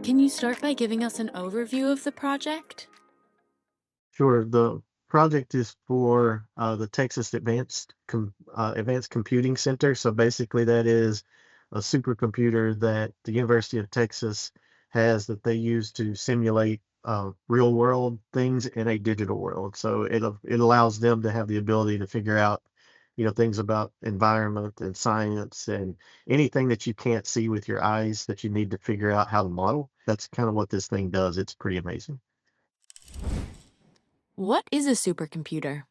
Can you start by giving us an overview of the project? Sure. The project is for the Texas Advanced Computing Center. So basically, that is a supercomputer that the University of Texas has that they use to simulate real world things in a digital world. So it allows them to have the ability to figure out, things about environment and science and anything that you can't see with your eyes that you need to figure out how to model. That's kind of what this thing does. It's pretty amazing. What is a supercomputer?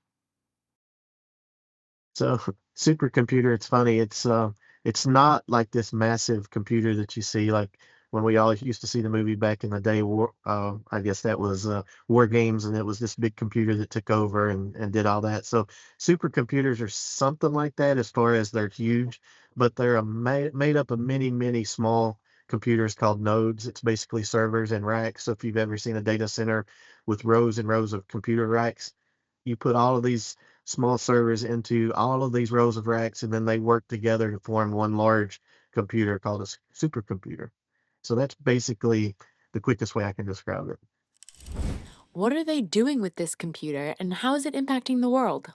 So supercomputer, it's funny. It's not like this massive computer that you see like when we all used to see the movie back in the day. I guess that was War Games, and it was this big computer that took over and did all that. So supercomputers are something like that as far as they're huge, but they're made up of many small computers called nodes. It's basically servers and racks. So if you've ever seen a data center with rows and rows of computer racks, you put all of these small servers into all of these rows of racks, and then they work together to form one large computer called a supercomputer. So that's basically the quickest way I can describe it. What are they doing with this computer and how is it impacting the world?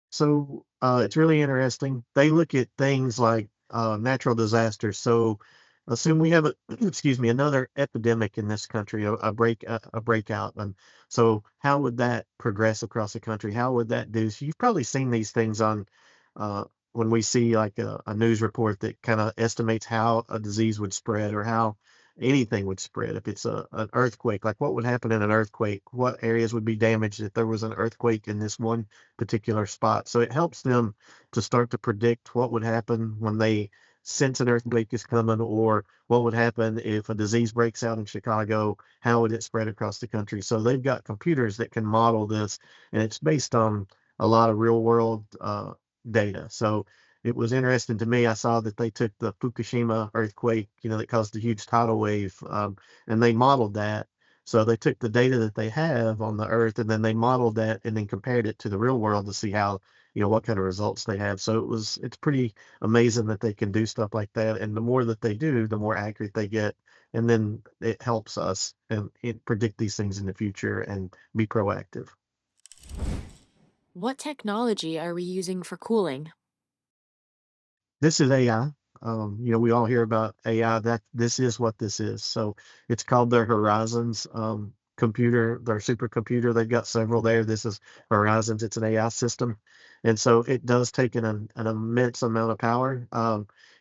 So it's really interesting. They look at things like natural disasters. So assume we have excuse me, another epidemic in this country, a breakout. And so how would that progress across the country? How would that do? So you've probably seen these things on uh, when we see like a news report that kind of estimates how a disease would spread or how anything would spread. If it's an earthquake, like what would happen in an earthquake? What areas would be damaged if there was an earthquake in this one particular spot? So it helps them to start to predict what would happen when they sense an earthquake is coming, or what would happen if a disease breaks out in Chicago, how would it spread across the country? So they've got computers that can model this, and it's based on a lot of real world data. So it was interesting to me. I saw that they took the Fukushima earthquake, that caused a huge tidal wave, and they modeled that. So they took the data that they have on the Earth, and then they modeled that, and then compared it to the real world to see how, what kind of results they have. So it's pretty amazing that they can do stuff like that. And the more that they do, the more accurate they get, and then it helps us and it predict these things in the future and be proactive. What technology are we using for cooling? This is AI. We all hear about AI. That this is what this is. So it's called their Horizons computer, their supercomputer. They've got several there. This is Horizons. It's an AI system, and so it does take an immense amount of power.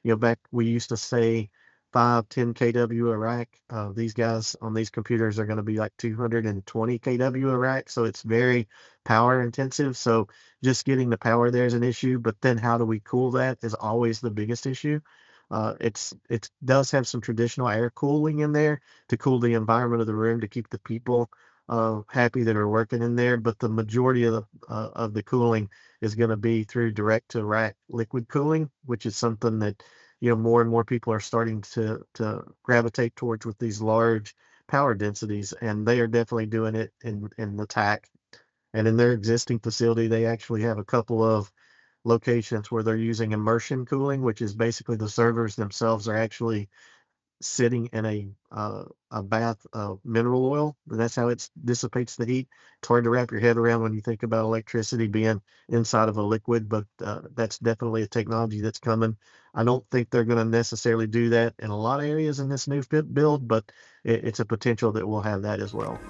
Back we used to say 10 kW a rack. These guys on these computers are going to be like 220 kW a rack. So it's very power intensive. So just getting the power there is an issue, but then how do we cool that is always the biggest issue. It does have some traditional air cooling in there to cool the environment of the room to keep the people happy that are working in there, but the majority of the cooling is going to be through direct to rack liquid cooling, which is something that more and more people are starting to gravitate towards with these large power densities, and they are definitely doing it in the TAC. And in their existing facility, they actually have a couple of locations where they're using immersion cooling, which is basically the servers themselves are actually sitting in a bath of mineral oil. And that's how it dissipates the heat. It's hard to wrap your head around when you think about electricity being inside of a liquid, but that's definitely a technology that's coming. I don't think they're going to necessarily do that in a lot of areas in this new fit build, but it's a potential that we'll have that as well.